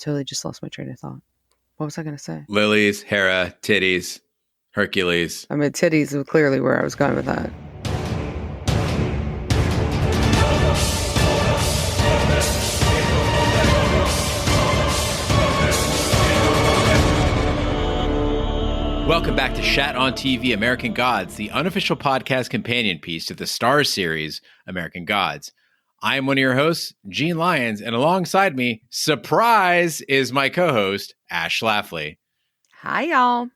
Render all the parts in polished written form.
Totally just lost my train of thought. What was I going to say? Lilies, Hera, titties, Hercules. I mean, titties was clearly where I was going with that. Welcome back to Shat on TV, American Gods, the unofficial podcast companion piece to the Starz series, American Gods. I am one of your hosts, Gene Lyons, and alongside me, surprise, is my co-host, Ash Schlafly. Hi, y'all.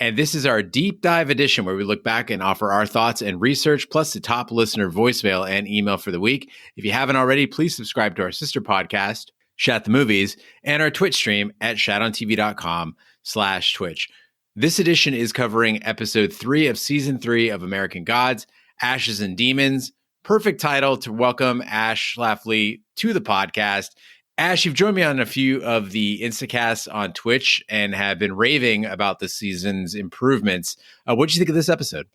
And this is our deep dive edition where we look back and offer our thoughts and research, plus the top listener voicemail and email for the week. If you haven't already, please subscribe to our sister podcast, Shat the Movies, and our Twitch stream at shatontv.com/Twitch. This edition is covering episode 3 of season 3 of American Gods, Ashes and Demons. Perfect title to welcome Ash Schlafly to the podcast. Ash, you've joined me on a few of the Instacasts on Twitch and have been raving about the season's improvements. What did you think of this episode?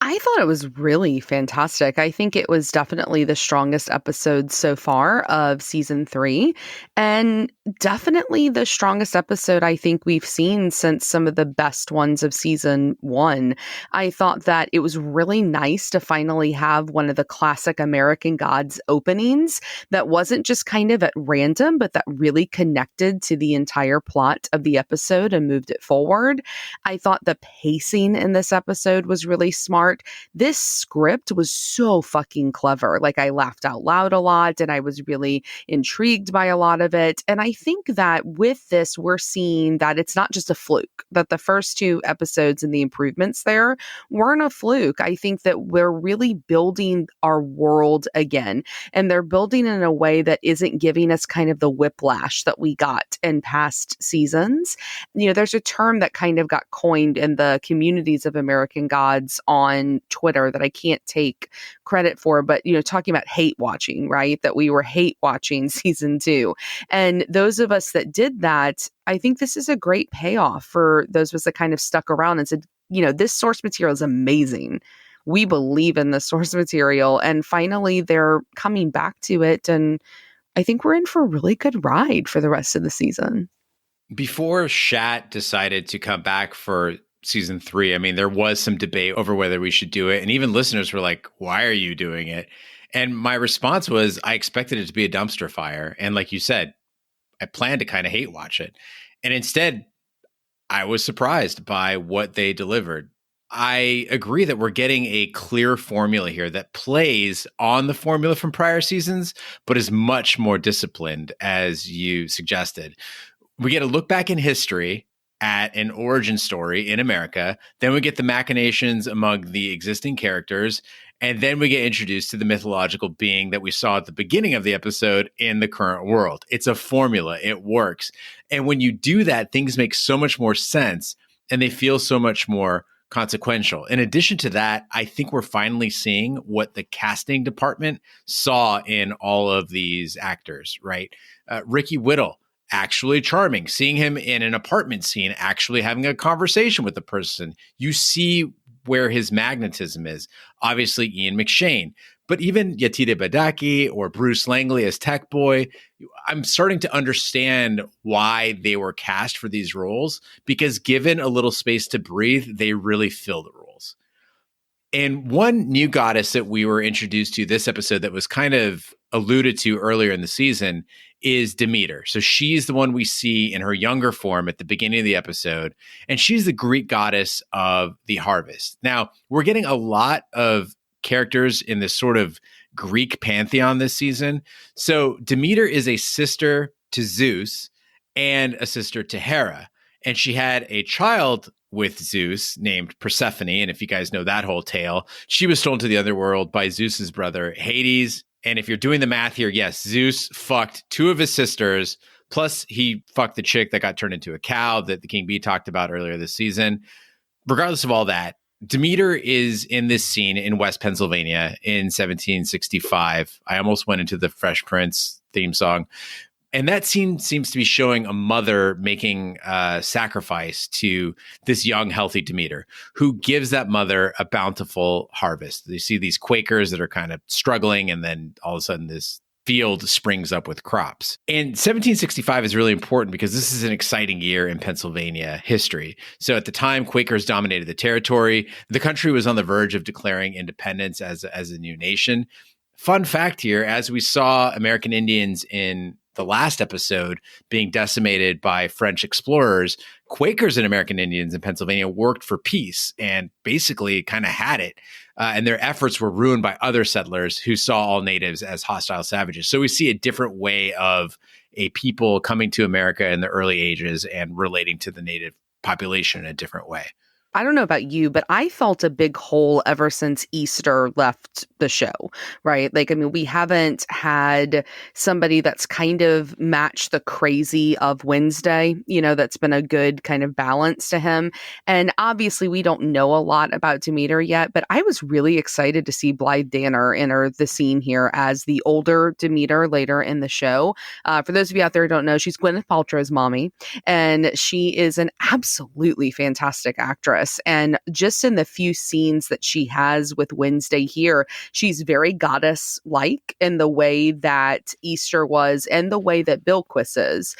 I thought it was really fantastic. I think it was definitely the strongest episode so far of season 3, and definitely the strongest episode I think we've seen since some of the best ones of season 1. I thought that it was really nice to finally have one of the classic American Gods openings that wasn't just kind of at random, but that really connected to the entire plot of the episode and moved it forward. I thought the pacing in this episode was really smart. This script was so fucking clever. Like, I laughed out loud a lot and I was really intrigued by a lot of it. And I think that with this, we're seeing that it's not just a fluke, that the first 2 episodes and the improvements there weren't a fluke. I think that we're really building our world again, and they're building in a way that isn't giving us kind of the whiplash that we got in past seasons. You know, there's a term that kind of got coined in the communities of American Gods on Twitter that I can't take credit for, but, you know, talking about hate watching, right? That we were hate watching season 2. And those of us that did that, I think this is a great payoff for those of us that kind of stuck around and said, you know, this source material is amazing. We believe in the source material. And finally, they're coming back to it. And I think we're in for a really good ride for the rest of the season. Before Shat decided to come back for season 3, I mean, there was some debate over whether we should do it. And even listeners were like, why are you doing it? And my response was, I expected it to be a dumpster fire. And like you said, I planned to kind of hate watch it. And instead, I was surprised by what they delivered. I agree that we're getting a clear formula here that plays on the formula from prior seasons, but is much more disciplined, as you suggested. We get a look back in history at an origin story in America. Then we get the machinations among the existing characters. And then we get introduced to the mythological being that we saw at the beginning of the episode in the current world. It's a formula. It works. And when you do that, things make so much more sense and they feel so much more consequential. In addition to that, I think we're finally seeing what the casting department saw in all of these actors, right? Ricky Whittle, actually charming, seeing him in an apartment scene, actually having a conversation with the person. You see where his magnetism is. Obviously, Ian McShane, but even Yetide Badaki or Bruce Langley as Tech Boy, I'm starting to understand why they were cast for these roles, because given a little space to breathe, they really fill the roles. And one new goddess that we were introduced to this episode that was kind of alluded to earlier in the season is Demeter. So she's the one we see in her younger form at the beginning of the episode, and she's the Greek goddess of the harvest. Now, we're getting a lot of characters in this sort of Greek pantheon this season. So Demeter is a sister to Zeus and a sister to Hera, and she had a child with Zeus named Persephone. And if you guys know that whole tale, she was stolen to the underworld by Zeus's brother Hades. And if you're doing the math here, yes, Zeus fucked 2 of his sisters, plus he fucked the chick that got turned into a cow that the King Bee talked about earlier this season. Regardless of all that, Demeter is in this scene in West Pennsylvania in 1765. I almost went into the Fresh Prince theme song. And that scene seems to be showing a mother making a sacrifice to this young, healthy Demeter, who gives that mother a bountiful harvest. You see these Quakers that are kind of struggling, and then all of a sudden this field springs up with crops. And 1765 is really important because this is an exciting year in Pennsylvania history. So at the time, Quakers dominated the territory. The country was on the verge of declaring independence as a new nation. Fun fact here, as we saw American Indians in the last episode being decimated by French explorers, Quakers and American Indians in Pennsylvania worked for peace and basically kind of had it. And their efforts were ruined by other settlers who saw all natives as hostile savages. So we see a different way of a people coming to America in the early ages and relating to the native population in a different way. I don't know about you, but I felt a big hole ever since Easter left the show, right? Like, I mean, we haven't had somebody that's kind of matched the crazy of Wednesday, that's been a good kind of balance to him. And obviously, we don't know a lot about Demeter yet, but I was really excited to see Blythe Danner enter the scene here as the older Demeter later in the show. For those of you out there who don't know, she's Gwyneth Paltrow's mommy, and she is an absolutely fantastic actress. And just in the few scenes that she has with Wednesday here, she's very goddess-like in the way that Easter was and the way that Bilquis is.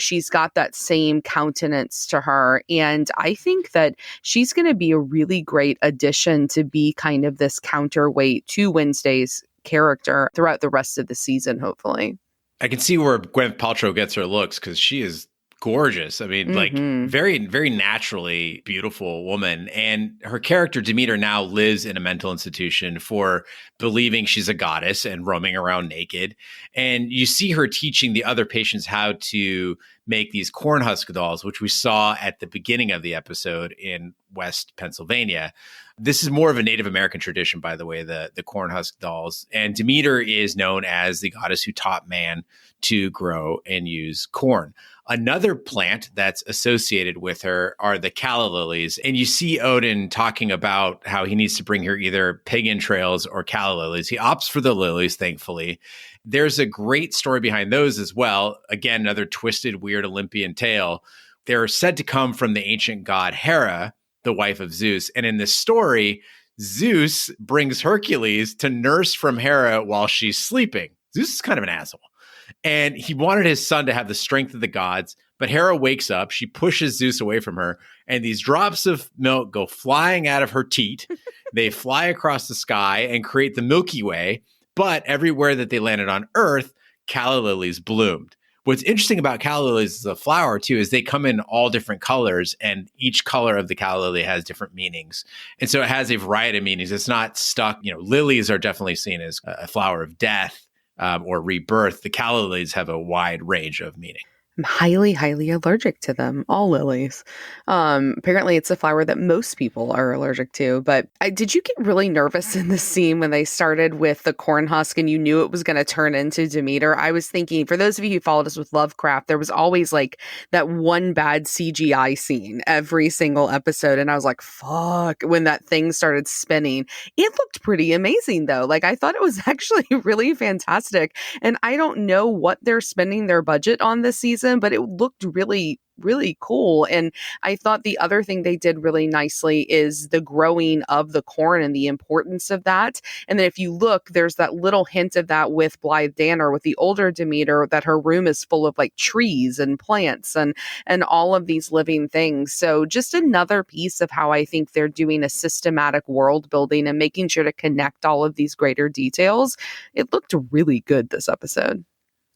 She's got that same countenance to her. And I think that she's going to be a really great addition to be kind of this counterweight to Wednesday's character throughout the rest of the season, hopefully. I can see where Gwyneth Paltrow gets her looks because she is gorgeous. I mean, like very, very naturally beautiful woman. And her character, Demeter, now lives in a mental institution for believing she's a goddess and roaming around naked. And you see her teaching the other patients how to make these corn husk dolls, which we saw at the beginning of the episode in West Pennsylvania. This is more of a Native American tradition, by the way, the corn husk dolls. And Demeter is known as the goddess who taught man to grow and use corn. Another plant that's associated with her are the calla lilies. And you see Odin talking about how he needs to bring her either pig entrails or calla lilies. He opts for the lilies, thankfully. There's a great story behind those as well. Again, another twisted, weird Olympian tale. They're said to come from the ancient god Hera, the wife of Zeus. And in this story, Zeus brings Hercules to nurse from Hera while she's sleeping. Zeus is kind of an asshole. And he wanted his son to have the strength of the gods, but Hera wakes up, she pushes Zeus away from her, and these drops of milk go flying out of her teat. They fly across the sky and create the Milky Way, but everywhere that they landed on Earth, calla lilies bloomed. What's interesting about calla lilies as a flower, too, is they come in all different colors, and each color of the calla lily has different meanings. And so it has a variety of meanings. It's not stuck. Lilies are definitely seen as a flower of death or rebirth. The calla lilies have a wide range of meaning. I'm highly, highly allergic to them, all lilies. Apparently, it's a flower that most people are allergic to. But did you get really nervous in the scene when they started with the corn husk and you knew it was going to turn into Demeter? I was thinking, for those of you who followed us with Lovecraft, there was always like that one bad CGI scene every single episode. And I was like, fuck, when that thing started spinning. It looked pretty amazing, though. Like, I thought it was actually really fantastic. And I don't know what they're spending their budget on this season, but it looked really, really cool. And I thought the other thing they did really nicely is the growing of the corn and the importance of that. And then if you look, there's that little hint of that with Blythe Danner, with the older Demeter, that her room is full of like trees and plants and all of these living things. So just another piece of how I think they're doing a systematic world building and making sure to connect all of these greater details. It looked really good this episode.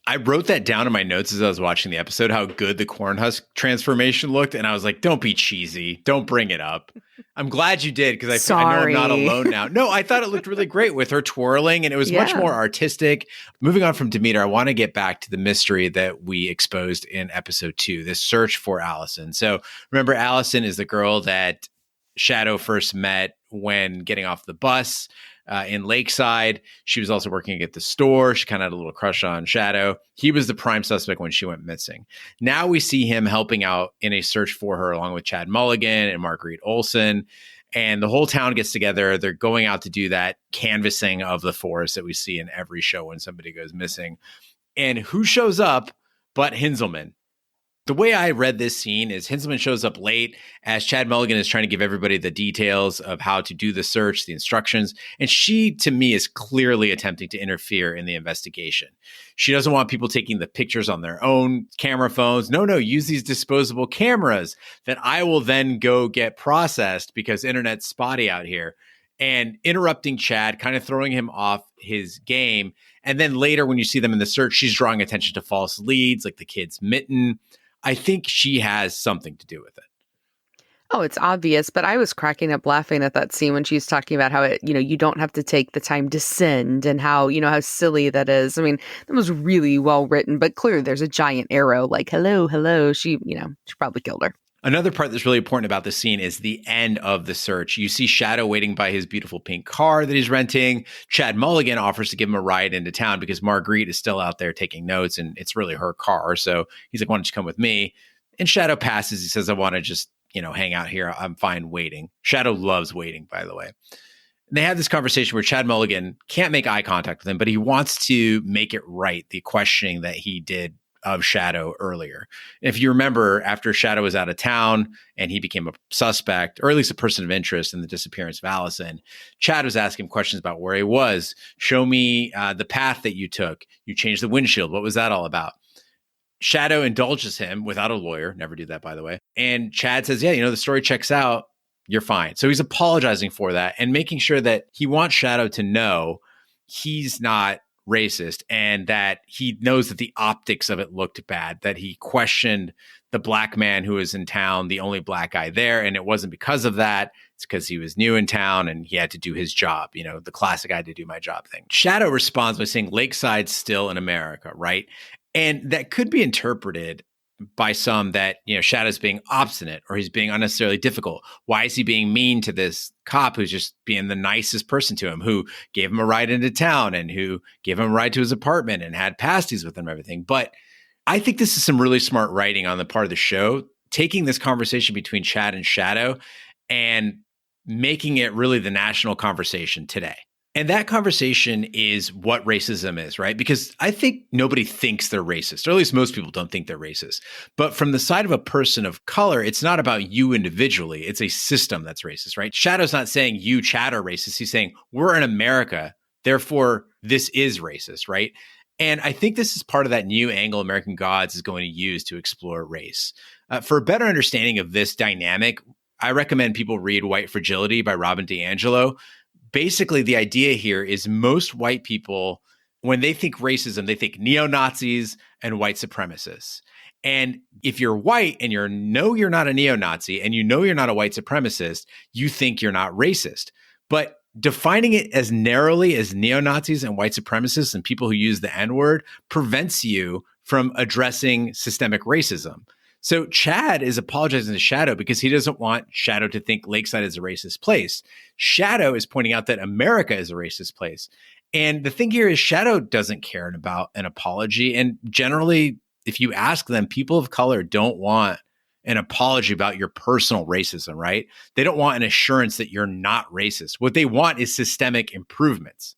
I wrote that down in my notes as I was watching the episode, how good the corn husk transformation looked. And I was like, don't be cheesy. Don't bring it up. I'm glad you did, because I know I'm not alone now. No, I thought it looked really great with her twirling, and it was much more artistic. Moving on from Demeter, I want to get back to the mystery that we exposed in episode 2, this search for Allison. So remember, Allison is the girl that Shadow first met when getting off the bus in Lakeside. She was also working at the store. She kind of had a little crush on Shadow. He was the prime suspect when she went missing. Now we see him helping out in a search for her along with Chad Mulligan and Marguerite Olson. And the whole town gets together. They're going out to do that canvassing of the forest that we see in every show when somebody goes missing. And who shows up but Hinzelman? The way I read this scene is Hinzelman shows up late as Chad Mulligan is trying to give everybody the details of how to do the search, the instructions. And she, to me, is clearly attempting to interfere in the investigation. She doesn't want people taking the pictures on their own camera phones. No, use these disposable cameras that I will then go get processed because internet's spotty out here. And interrupting Chad, kind of throwing him off his game. And then later, when you see them in the search, she's drawing attention to false leads like the kid's mitten. I think she has something to do with it. Oh, it's obvious, but I was cracking up laughing at that scene when she's talking about how you don't have to take the time to send and how, how silly that is. I mean, that was really well written, but clearly there's a giant arrow like, hello. She probably killed her. Another part that's really important about this scene is the end of the search. You see Shadow waiting by his beautiful pink car that he's renting. Chad Mulligan offers to give him a ride into town because Marguerite is still out there taking notes and it's really her car. So he's like, why don't you come with me? And Shadow passes. He says, I want to just, hang out here. I'm fine waiting. Shadow loves waiting, by the way. And they have this conversation where Chad Mulligan can't make eye contact with him, but he wants to make it right, the questioning that he did of Shadow earlier. If you remember, after Shadow was out of town and he became a suspect, or at least a person of interest in the disappearance of Alison, Chad was asking questions about where he was. Show me the path that you took. You changed the windshield. What was that all about? Shadow indulges him without a lawyer. Never do that, by the way. And Chad says, yeah, the story checks out. You're fine. So he's apologizing for that and making sure that he wants Shadow to know he's not racist and that he knows that the optics of it looked bad, that he questioned the black man who was in town, the only black guy there. And it wasn't because of that. It's because he was new in town and he had to do his job, the classic I had to do my job thing. Shadow responds by saying Lakeside's still in America, right? And that could be interpreted by some that, Shadow's being obstinate or he's being unnecessarily difficult. Why is he being mean to this cop who's just being the nicest person to him, who gave him a ride into town and who gave him a ride to his apartment and had pasties with him and everything? But I think this is some really smart writing on the part of the show, taking this conversation between Chad and Shadow and making it really the national conversation today. And that conversation is what racism is, right? Because I think nobody thinks they're racist, or at least most people don't think they're racist. But from the side of a person of color, it's not about you individually. It's a system that's racist, right? Shadow's not saying you, Chad, are racist. He's saying we're in America, therefore this is racist, right? And I think this is part of that new angle American Gods is going to use to explore race. For a better understanding of this dynamic, I recommend people read White Fragility by Robin DiAngelo. Basically, the idea here is most white people, when they think racism, they think neo-Nazis and white supremacists. And if you're white and you're not a neo-Nazi and you're not a white supremacist, you think you're not racist. But defining it as narrowly as neo-Nazis and white supremacists and people who use the N-word prevents you from addressing systemic racism. So Chad is apologizing to Shadow because he doesn't want Shadow to think Lakeside is a racist place. Shadow is pointing out that America is a racist place. And the thing here is Shadow doesn't care about an apology. And generally, if you ask them, people of color don't want an apology about your personal racism, right? They don't want an assurance that you're not racist. What they want is systemic improvements.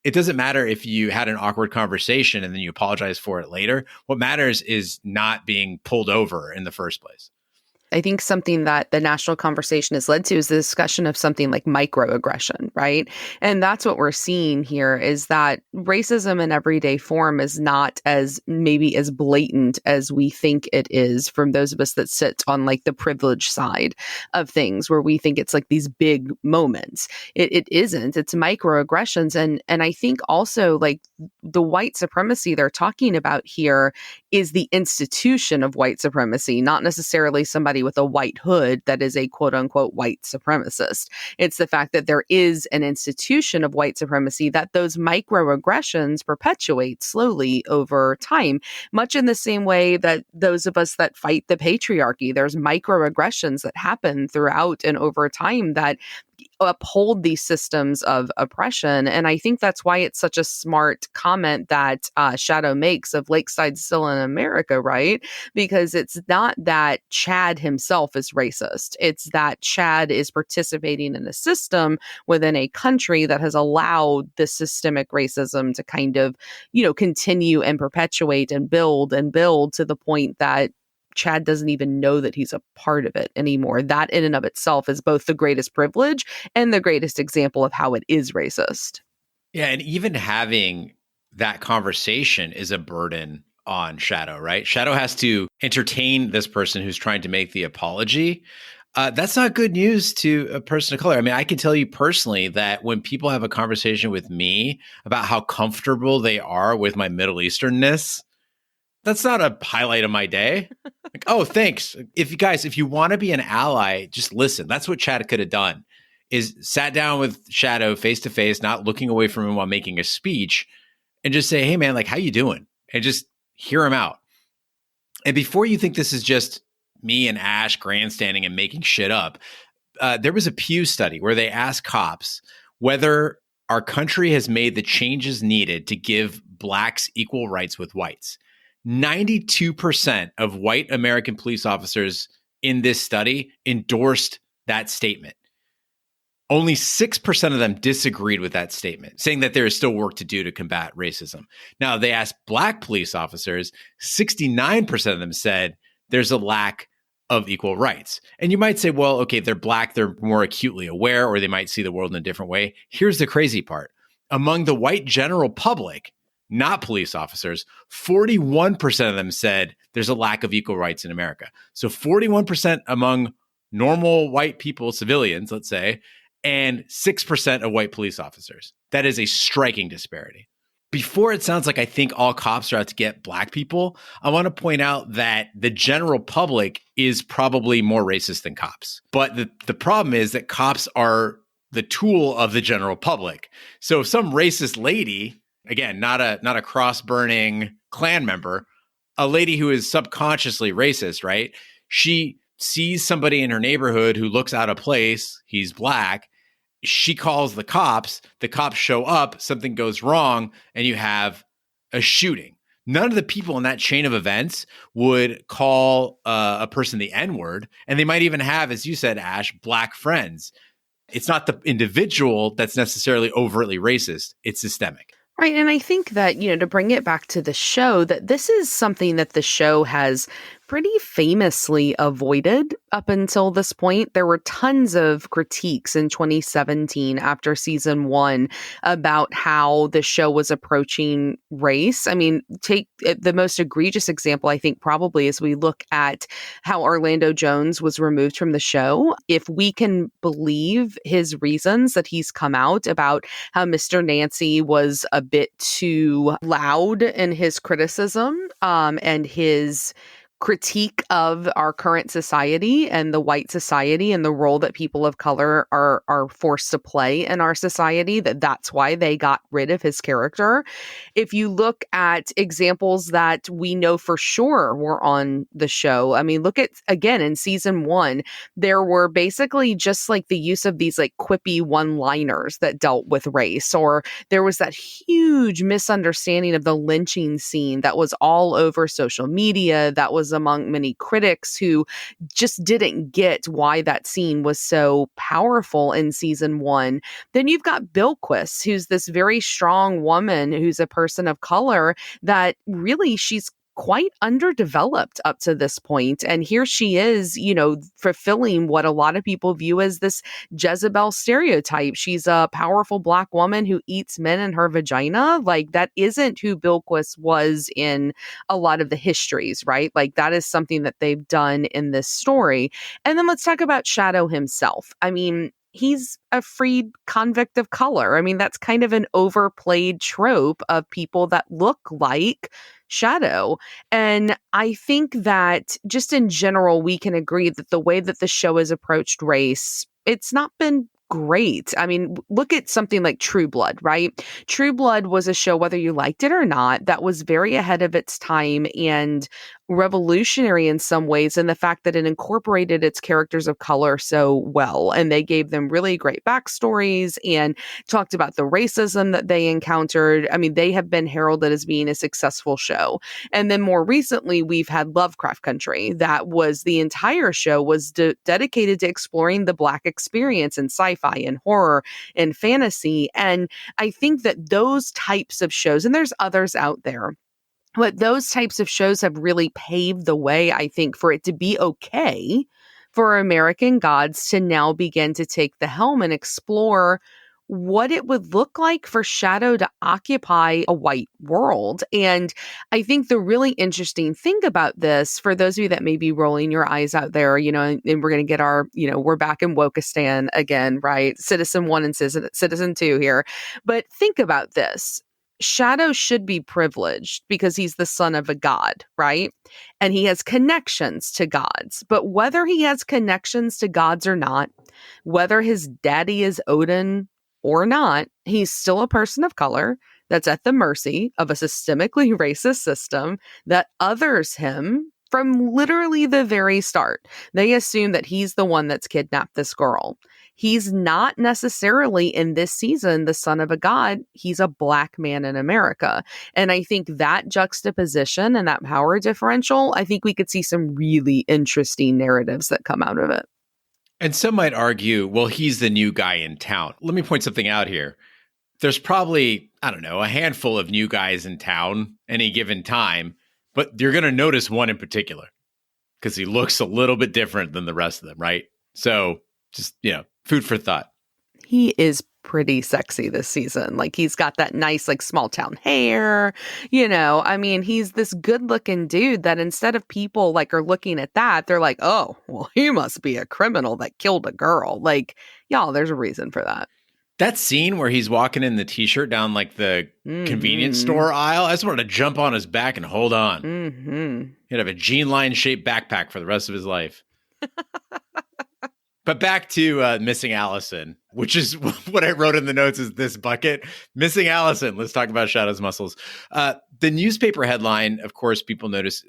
It doesn't matter if you had an awkward conversation and then you apologize for it later. What matters is not being pulled over in the first place. I think something that the national conversation has led to is the discussion of something like microaggression, right? And that's what we're seeing here is that racism in everyday form is not as maybe as blatant as we think it is from those of us that sit on like the privileged side of things where we think it's like these big moments. It isn't. It's microaggressions. And I think also like the white supremacy they're talking about here is the institution of white supremacy, not necessarily somebody with a white hood that is a quote unquote white supremacist. It's the fact that there is an institution of white supremacy that those microaggressions perpetuate slowly over time, much in the same way that those of us that fight the patriarchy, there's microaggressions that happen throughout and over time that uphold these systems of oppression. And I think that's why it's such a smart comment that Shadow makes of Lakeside still in America, right? Because it's not that Chad himself is racist. It's that Chad is participating in a system within a country that has allowed this systemic racism to kind of, continue and perpetuate and build to the point that Chad doesn't even know that he's a part of it anymore. That in and of itself is both the greatest privilege and the greatest example of how it is racist. Yeah, and even having that conversation is a burden on Shadow, right? Shadow has to entertain this person who's trying to make the apology. That's not good news to a person of color. I mean, I can tell you personally that when people have a conversation with me about how comfortable they are with my Middle Easternness, that's not a highlight of my day. Like, oh, thanks. If you want to be an ally, just listen. That's what Chad could have done, is sat down with Shadow face to face, not looking away from him while making a speech, and just say, hey man, like, how you doing? And just hear him out. And before you think this is just me and Ash grandstanding and making shit up, there was a Pew study where they asked cops whether our country has made the changes needed to give blacks equal rights with whites. 92% of white American police officers in this study endorsed that statement. Only 6% of them disagreed with that statement, saying that there is still work to do to combat racism. Now, they asked black police officers, 69% of them said there's a lack of equal rights. And you might say, well, okay, they're black, they're more acutely aware, or they might see the world in a different way. Here's the crazy part. Among the white general public, not police officers, 41% of them said there's a lack of equal rights in America. So 41% among normal white people, civilians, let's say, and 6% of white police officers. That is a striking disparity. Before it sounds like I think all cops are out to get black people, I want to point out that the general public is probably more racist than cops. But the problem is that cops are the tool of the general public. So if some racist lady, again, not a cross-burning Klan member, a lady who is subconsciously racist, right? She sees somebody in her neighborhood who looks out of place, he's black, she calls the cops show up, something goes wrong, and you have a shooting. None of the people in that chain of events would call a person the N-word, and they might even have, as you said, Ash, black friends. It's not the individual that's necessarily overtly racist, it's systemic. Right. And I think that, to bring it back to the show, that this is something that the show has pretty famously avoided up until this point. There were tons of critiques in 2017 after season 1 about how the show was approaching race. I mean, take the most egregious example, I think, probably as we look at how Orlando Jones was removed from the show. If we can believe his reasons that he's come out about how Mr. Nancy was a bit too loud in his criticism and his critique of our current society and the white society and the role that people of color are forced to play in our society, that's why they got rid of his character. If you look at examples that we know for sure were on the show, I mean, look at, again, in season 1, there were basically just like the use of these like quippy one-liners that dealt with race, or there was that huge misunderstanding of the lynching scene that was all over social media, that was among many critics who just didn't get why that scene was so powerful in season 1. Then you've got Bilquis, who's this very strong woman who's a person of color that really she's quite underdeveloped up to this point. And here she is, fulfilling what a lot of people view as this Jezebel stereotype. She's a powerful black woman who eats men in her vagina. Like, that isn't who Bilquis was in a lot of the histories, right? Like, that is something that they've done in this story. And then let's talk about Shadow himself. I mean, he's a freed convict of color. I mean, that's kind of an overplayed trope of people that look like Shadow. And I think that just in general, we can agree that the way that the show has approached race, it's not been great. I mean, look at something like True Blood, right? True Blood was a show, whether you liked it or not, that was very ahead of its time and revolutionary in some ways, in the fact that it incorporated its characters of color so well. And they gave them really great backstories and talked about the racism that they encountered. I mean, they have been heralded as being a successful show. And then more recently, we've had Lovecraft Country. That was the entire show was dedicated to exploring the Black experience in sci-fi and horror and fantasy. And I think that those types of shows, and there's others out there, But those types of shows have really paved the way, I think, for it to be okay for American Gods to now begin to take the helm and explore what it would look like for Shadow to occupy a white world. And I think the really interesting thing about this, for those of you that may be rolling your eyes out there, and we're going to get our, we're back in Wokistan again, right? Citizen 1 and Citizen 2 here. But think about this. Shadow should be privileged because he's the son of a god, right? And he has connections to gods. But whether he has connections to gods or not, whether his daddy is Odin or not, he's still a person of color that's at the mercy of a systemically racist system that others him from literally the very start. They assume that he's the one that's kidnapped this girl. He's not necessarily in this season the son of a god. He's a Black man in America. And I think that juxtaposition and that power differential, I think we could see some really interesting narratives that come out of it. And some might argue, well, he's the new guy in town. Let me point something out here. There's probably, I don't know, a handful of new guys in town any given time, but you're going to notice one in particular because he looks a little bit different than the rest of them, right? So just, food for thought. He is pretty sexy this season. Like, he's got that nice, like, small town hair, he's this good looking dude that instead of people like are looking at that, they're like, oh, well, he must be a criminal that killed a girl. Like, y'all, there's a reason for that. That scene where he's walking in the t-shirt down like the convenience store aisle, I just wanted to jump on his back and hold on. He'd have a jean line shaped backpack for the rest of his life. But back to Missing Allison, which is what I wrote in the notes is this bucket. Missing Allison. Let's talk about Shadow's muscles. The newspaper headline, of course, people notice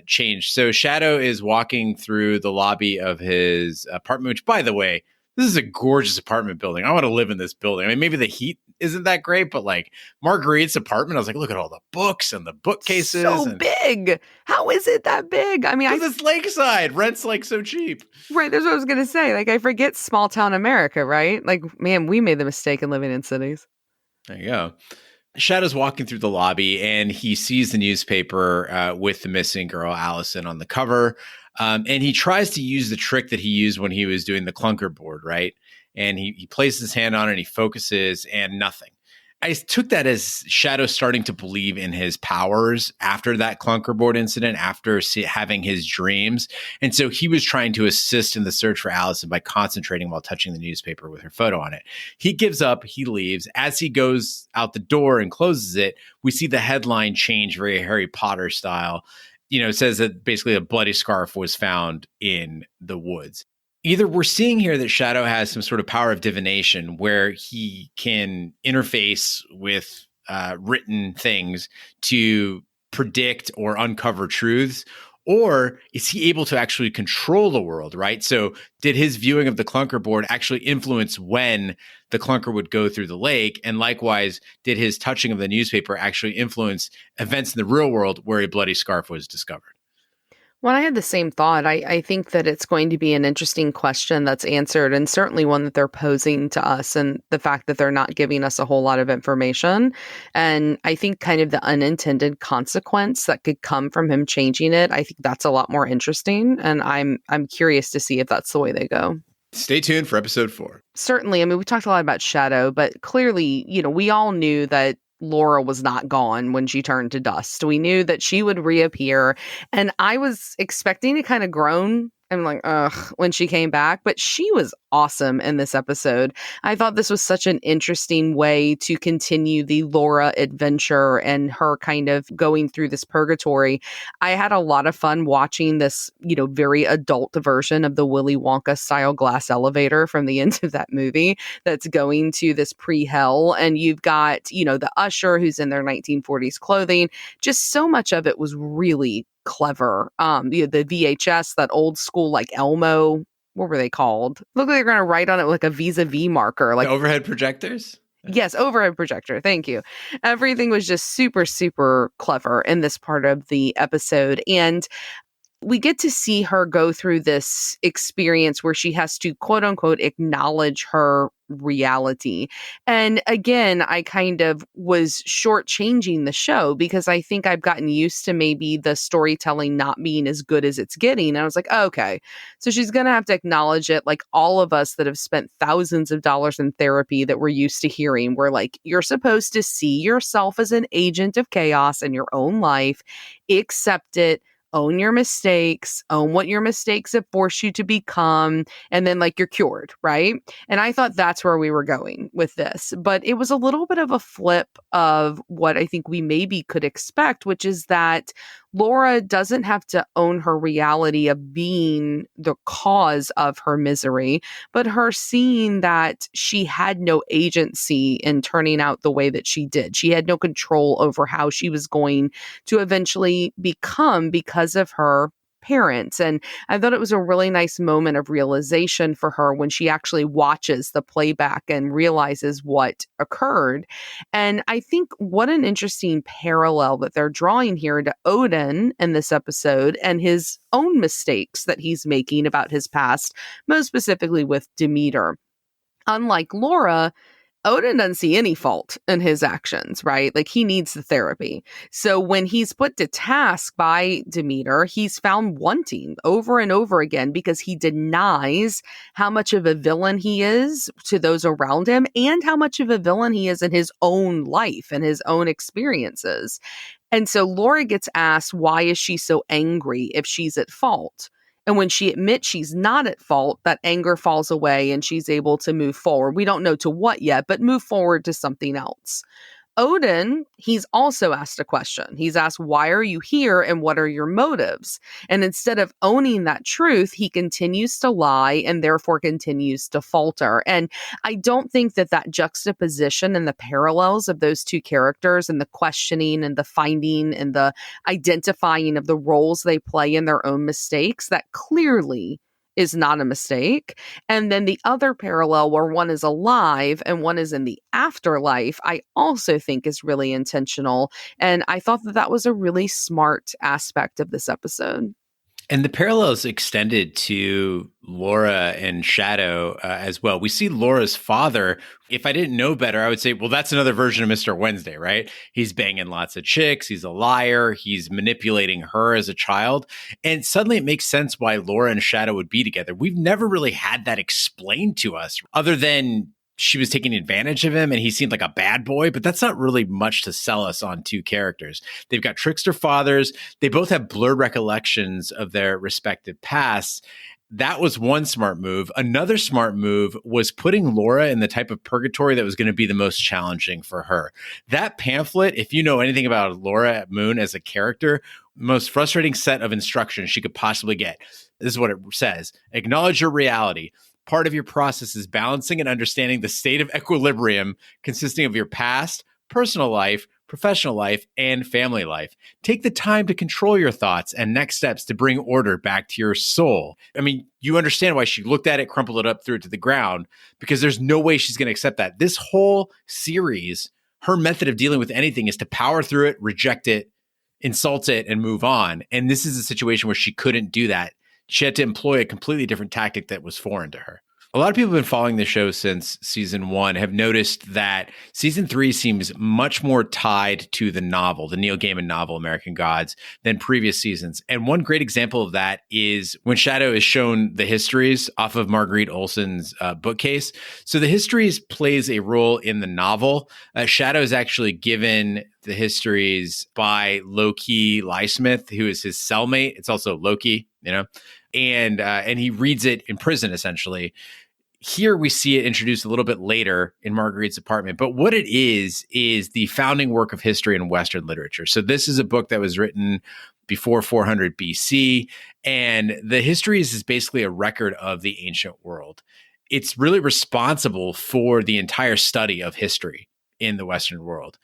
changed. So Shadow is walking through the lobby of his apartment, which, by the way, this is a gorgeous apartment building. I want to live in this building. I mean, maybe the heat isn't that great, but like Marguerite's apartment, I was like, look at all the books and the bookcases. So big. How is it that big? I mean, it's lakeside. Rent's like so cheap. Right. That's what I was going to say. Like, I forget small town America, right? Like, man, we made the mistake in living in cities. There you go. Shadow's walking through the lobby and he sees the newspaper with the missing girl, Allison, on the cover. And he tries to use the trick that he used when he was doing the clunker board, right? And he places his hand on it and he focuses and nothing. I took that as Shadow starting to believe in his powers after that clunker board incident, after having his dreams. And so he was trying to assist in the search for Allison by concentrating while touching the newspaper with her photo on it. He gives up, he leaves. As he goes out the door and closes it, we see the headline change very Harry Potter style. It says that basically a bloody scarf was found in the woods. Either we're seeing here that Shadow has some sort of power of divination where he can interface with written things to predict or uncover truths, or is he able to actually control the world, right? So did his viewing of the clunker board actually influence when the clunker would go through the lake? And likewise, did his touching of the newspaper actually influence events in the real world where a bloody scarf was discovered? Well, I had the same thought. I think that it's going to be an interesting question that's answered, and certainly one that they're posing to us, and the fact that they're not giving us a whole lot of information. And I think kind of the unintended consequence that could come from him changing it, I think that's a lot more interesting. And I'm curious to see if that's the way they go. Stay tuned for episode 4. Certainly. I mean, we talked a lot about Shadow, but clearly, we all knew that Laura was not gone when she turned to dust. We knew that she would reappear, and I was expecting to kind of groan and like, ugh, when she came back, but she was awesome in this episode. I thought this was such an interesting way to continue the Laura adventure and her kind of going through this purgatory. I had a lot of fun watching this, very adult version of the Willy Wonka style glass elevator from the end of that movie that's going to this pre-hell. And you've got, the usher who's in their 1940s clothing. Just so much of it was really clever. The VHS, that old school like Elmo, what were they called? Look like they're going to write on it like a vis-a-vis marker, like the overhead projectors. Yes, overhead projector. Thank you. Everything was just super, super clever in this part of the episode. And we get to see her go through this experience where she has to quote unquote acknowledge her reality. And again, I kind of was shortchanging the show because I think I've gotten used to maybe the storytelling not being as good as it's getting. And I was like, oh, okay, so she's going to have to acknowledge it. Like all of us that have spent thousands of dollars in therapy that we're used to hearing, we're like, you're supposed to see yourself as an agent of chaos in your own life, accept it, own your mistakes, own what your mistakes have forced you to become, and then like you're cured, right? And I thought that's where we were going with this. But it was a little bit of a flip of what I think we maybe could expect, which is that Laura doesn't have to own her reality of being the cause of her misery, but her seeing that she had no agency in turning out the way that she did. She had no control over how she was going to eventually become because of her parents. And I thought it was a really nice moment of realization for her when she actually watches the playback and realizes what occurred. And I think what an interesting parallel that they're drawing here to Odin in this episode and his own mistakes that he's making about his past, most specifically with Demeter. Unlike Laura, Odin doesn't see any fault in his actions, right? Like he needs the therapy. So when he's put to task by Demeter, he's found wanting over and over again because he denies how much of a villain he is to those around him and how much of a villain he is in his own life and his own experiences. And so Laura gets asked, why is she so angry if she's at fault? And when she admits she's not at fault, that anger falls away and she's able to move forward. We don't know to what yet, but move forward to something else. Odin, he's also asked a question. He's asked, why are you here and what are your motives? And instead of owning that truth, he continues to lie and therefore continues to falter. And I don't think that that juxtaposition and the parallels of those two characters and the questioning and the finding and the identifying of the roles they play in their own mistakes, that clearly is not a mistake. And then the other parallel where one is alive and one is in the afterlife, I also think is really intentional. And I thought that that was a really smart aspect of this episode. And the parallels extended to Laura and Shadow as well. We see Laura's father. If I didn't know better, I would say, well, that's another version of Mr. Wednesday, right? He's banging lots of chicks. He's a liar. He's manipulating her as a child. And suddenly it makes sense why Laura and Shadow would be together. We've never really had that explained to us other than she was taking advantage of him and he seemed like a bad boy, but that's not really much to sell us on two characters. They've got trickster fathers. They both have blurred recollections of their respective pasts. That was one smart move. Another smart move was putting Laura in the type of purgatory that was going to be the most challenging for her. That pamphlet, if you know anything about Laura Moon as a character, most frustrating set of instructions she could possibly get. This is what it says. Acknowledge your reality. Part of your process is balancing and understanding the state of equilibrium consisting of your past, personal life, professional life, and family life. Take the time to control your thoughts and next steps to bring order back to your soul. I mean, you understand why she looked at it, crumpled it up, threw it to the ground, because there's no way she's going to accept that. This whole series, her method of dealing with anything is to power through it, reject it, insult it, and move on. And this is a situation where she couldn't do that. She had to employ a completely different tactic that was foreign to her. A lot of people have been following the show since season 1 have noticed that season 3 seems much more tied to the novel, the Neil Gaiman novel, American Gods, than previous seasons. And one great example of that is when Shadow is shown the histories off of Marguerite Olson's bookcase. So the histories plays a role in the novel. Shadow is actually given the histories by Loki Lysmith, who is his cellmate. It's also Loki, you know, and he reads it in prison, essentially. Here we see it introduced a little bit later in Marguerite's apartment. But what it is the founding work of history in Western literature. So this is a book that was written before 400 BC. And the histories is basically a record of the ancient world. It's really responsible for the entire study of history in the Western world.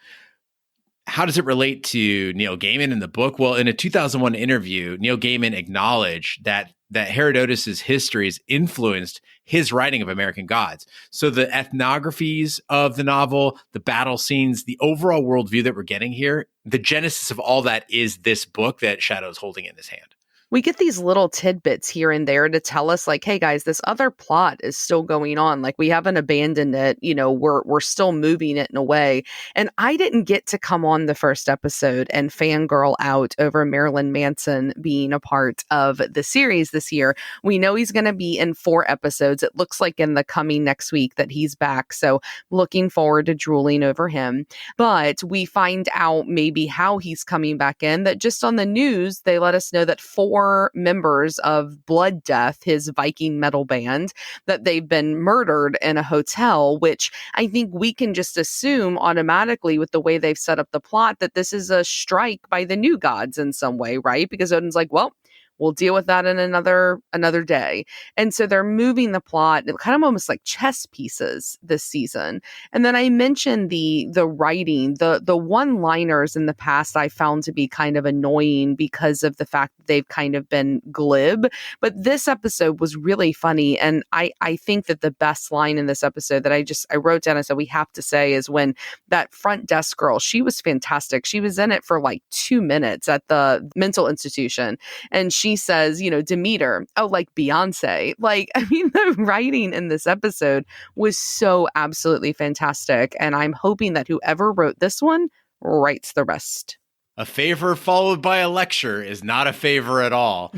How does it relate to Neil Gaiman in the book? Well, in a 2001 interview, Neil Gaiman acknowledged that Herodotus's histories influenced his writing of American Gods. So the ethnographies of the novel, the battle scenes, the overall worldview that we're getting here, the genesis of all that is this book that Shadow's holding in his hand. we get these little tidbits here and there to tell us like, hey guys, this other plot is still going on. Like we haven't abandoned it. We're still moving it in a way. And I didn't get to come on the first episode and fangirl out over Marilyn Manson being a part of the series this year. We know he's going to be in 4 episodes. It looks like in the coming next week that he's back. So looking forward to drooling over him. But we find out maybe how he's coming back in, that just on the news, they let us know that 4 members of Blood Death, his Viking metal band, that they've been murdered in a hotel, which I think we can just assume automatically with the way they've set up the plot that this is a strike by the new gods in some way, right? Because Odin's like, well, we'll deal with that in another day. And so they're moving the plot kind of almost like chess pieces this season. And then I mentioned the writing, the one-liners in the past I found to be kind of annoying because of the fact that they've kind of been glib. But this episode was really funny. And I think that the best line in this episode that I wrote down, I said we have to say, is when that front desk girl, she was fantastic. She was in it for like 2 minutes at the mental institution. And she says, Demeter, oh, like Beyonce. Like, I mean, the writing in this episode was so absolutely fantastic. And I'm hoping that whoever wrote this one writes the rest. A favor followed by a lecture is not a favor at all.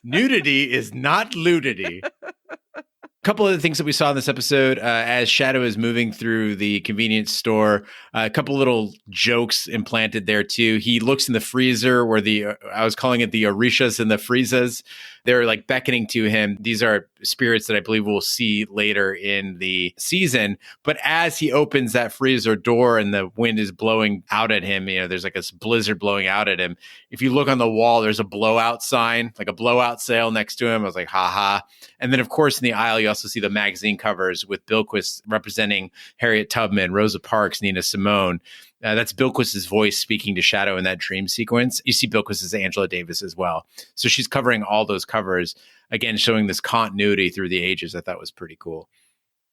Nudity is not ludity. A couple of the things that we saw in this episode, as Shadow is moving through the convenience store, a couple little jokes implanted there too. He looks in the freezer where I was calling it the Orishas and the Friezas. They're like beckoning to him. These are spirits that I believe we'll see later in the season. But as he opens that freezer door and the wind is blowing out at him, there's like a blizzard blowing out at him. If you look on the wall, there's a blowout sign, like a blowout sale next to him. I was like, ha ha. And then, of course, in the aisle, you also see the magazine covers with Bilquis representing Harriet Tubman, Rosa Parks, Nina Simone. That's Bilquis's voice speaking to Shadow in that dream sequence. You see Bilquis as Angela Davis as well. So she's covering all those covers, again, showing this continuity through the ages. I thought was pretty cool.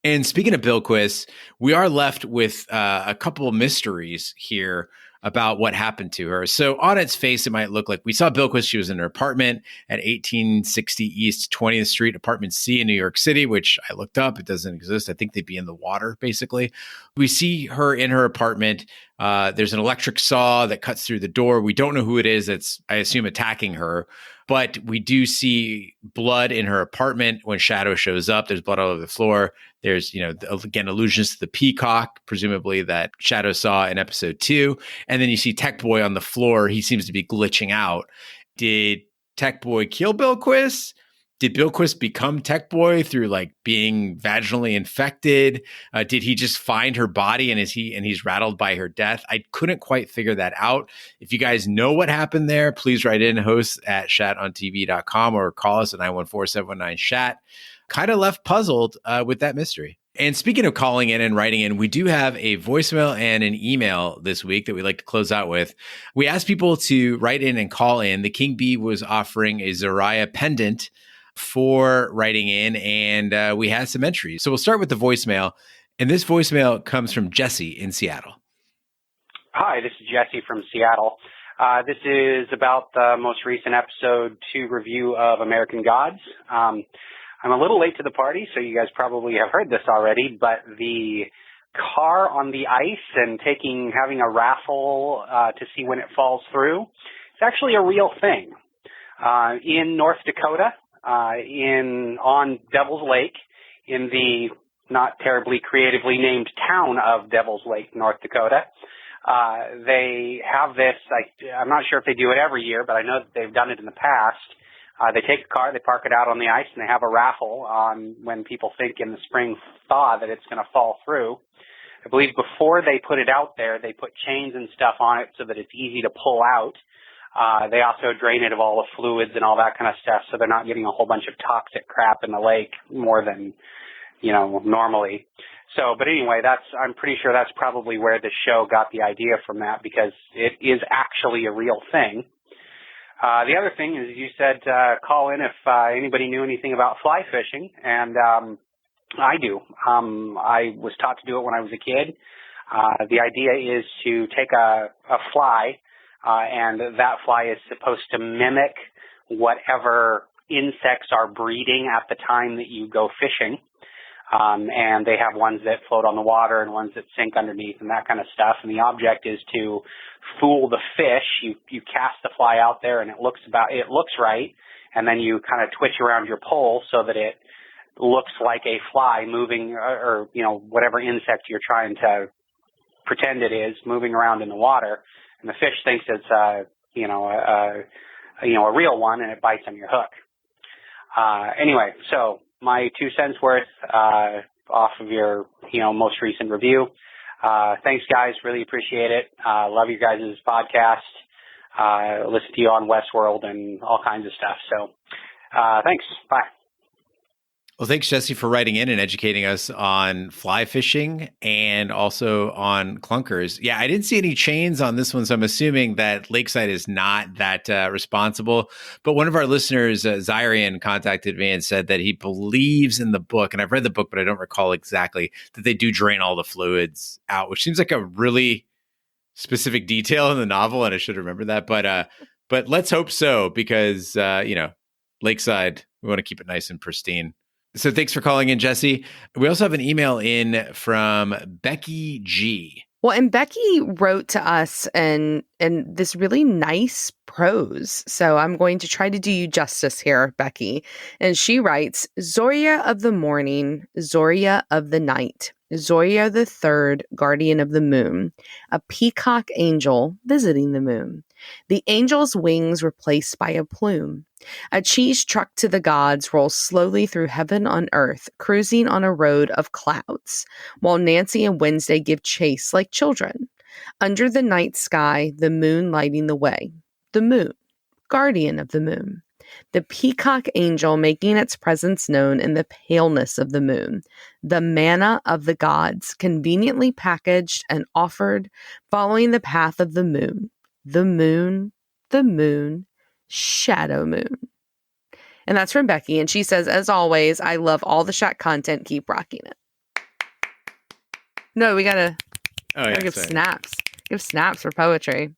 And speaking of Bilquis, we are left with a couple of mysteries here about what happened to her. So on its face, it might look like we saw Bilquis. She was in her apartment at 1860 East 20th Street, apartment C in New York City, which I looked up. It doesn't exist. I think they'd be in the water, basically. We see her in her apartment. There's an electric saw that cuts through the door. We don't know who it is that's, I assume, attacking her. But we do see blood in her apartment when Shadow shows up. There's blood all over the floor. There's, again, allusions to the peacock, presumably that Shadow saw in episode 2. And then you see Tech Boy on the floor. He seems to be glitching out. Did Tech Boy kill Bilquis? Did Bilquis become Tech Boy through like being vaginally infected? Did he just find her body and he's rattled by her death? I couldn't quite figure that out. If you guys know what happened there, please write in, hosts at shatontv.com, or call us at 914-719-SHAT. Kind of left puzzled with that mystery. And speaking of calling in and writing in, we do have a voicemail and an email this week that we'd like to close out with. We asked people to write in and call in. The King Bee was offering a Zariah pendant for writing in, and we had some entries. So we'll start with the voicemail. And this voicemail comes from Jesse in Seattle. Hi, this is Jesse from Seattle. This is about the most recent episode 2 review of American Gods. I'm a little late to the party, so you guys probably have heard this already, but the car on the ice and having a raffle to see when it falls through, it's actually a real thing. In North Dakota, on Devil's Lake, in the not terribly creatively named town of Devil's Lake, North Dakota, they have this, I'm not sure if they do it every year, but I know that they've done it in the past. They take a car, they park it out on the ice, and they have a raffle on when people think in the spring thaw that it's going to fall through. I believe before they put it out there, they put chains and stuff on it so that it's easy to pull out. They also drain it of all the fluids and all that kind of stuff, so they're not getting a whole bunch of toxic crap in the lake more than, normally. So, but anyway, I'm pretty sure that's probably where the show got the idea from that, because it is actually a real thing. The other thing is you said call in if anybody knew anything about fly fishing, and I do. I was taught to do it when I was a kid. The idea is to take a fly, and that fly is supposed to mimic whatever insects are breeding at the time that you go fishing. And they have ones that float on the water and ones that sink underneath and that kind of stuff. And the object is to fool the fish. You cast the fly out there and it looks right. And then you kind of twitch around your pole so that it looks like a fly moving or whatever insect you're trying to pretend it is moving around in the water. And the fish thinks it's a real one and it bites on your hook. Anyway, so my 2 cents worth off of your most recent review. Thanks, guys. Really appreciate it. Love you guys' podcast. Listen to you on Westworld and all kinds of stuff. So thanks. Bye. Well, thanks, Jesse, for writing in and educating us on fly fishing and also on clunkers. Yeah, I didn't see any chains on this one, so I'm assuming that Lakeside is not that responsible. But one of our listeners, Zyrian, contacted me and said that he believes in the book, and I've read the book, but I don't recall exactly, that they do drain all the fluids out, which seems like a really specific detail in the novel, and I should remember that. But let's hope so, because, Lakeside, we want to keep it nice and pristine. So thanks for calling in, Jesse. We also have an email in from Becky G. Well, and Becky wrote to us in this really nice prose. So I'm going to try to do you justice here, Becky. And she writes, Zoria of the morning, Zoria of the night, Zoria the third, guardian of the moon, a peacock angel visiting the moon. The angel's wings replaced by a plume. A cheese truck to the gods rolls slowly through heaven on earth, cruising on a road of clouds, while Nancy and Wednesday give chase like children. Under the night sky, the moon lighting the way. The moon, guardian of the moon. The peacock angel making its presence known in the paleness of the moon. The manna of the gods, conveniently packaged and offered, following the path of the moon. The moon, shadow moon. And that's from Becky. And she says, as always, I love all the Shat content. Keep rocking it. No, we gotta give snaps. Give snaps for poetry.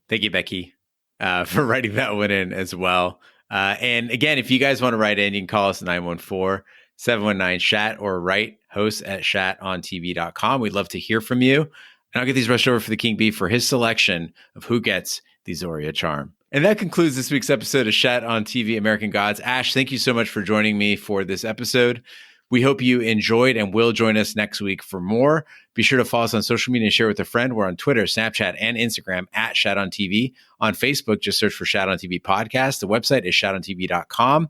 Thank you, Becky, for writing that one in as well. And again, if you guys want to write in, you can call us at 914-719-SHAT or write hosts at shatontv.com. We'd love to hear from you. And I'll get these rushed over for the King Bee for his selection of who gets the Zoria charm. And that concludes this week's episode of Shat on TV American Gods. Ash, thank you so much for joining me for this episode. We hope you enjoyed and will join us next week for more. Be sure to follow us on social media and share with a friend. We're on Twitter, Snapchat, and Instagram at Shat on TV. On Facebook, just search for Shat on TV Podcast. The website is shatontv.com.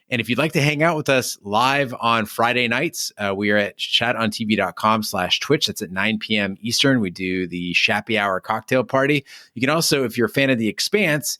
And if you'd like to hang out with us live on Friday nights, we are at shatontv.com/Twitch. That's at 9 p.m. Eastern. We do the Shappy Hour cocktail party. You can also, if you're a fan of The Expanse,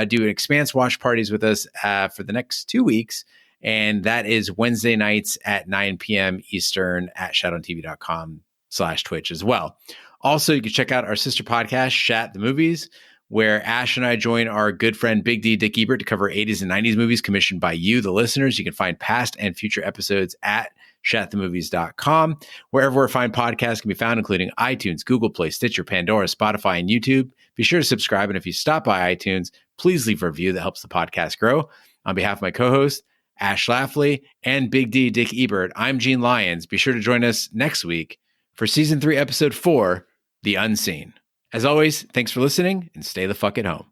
do an Expanse watch parties with us for the next 2 weeks. And that is Wednesday nights at 9 p.m. Eastern at shatontv.com/Twitch as well. Also, you can check out our sister podcast, Shat the Movies, where Ash and I join our good friend Big D, Dick Ebert, to cover 80s and 90s movies commissioned by you, the listeners. You can find past and future episodes at shatthemovies.com. Wherever fine podcasts can be found, including iTunes, Google Play, Stitcher, Pandora, Spotify, and YouTube. Be sure to subscribe. And if you stop by iTunes, please leave a review that helps the podcast grow. On behalf of my co-host, Ash Schlafly, and Big D, Dick Ebert, I'm Gene Lyons. Be sure to join us next week for Season 3, Episode 4, The Unseen. As always, thanks for listening and stay the fuck at home.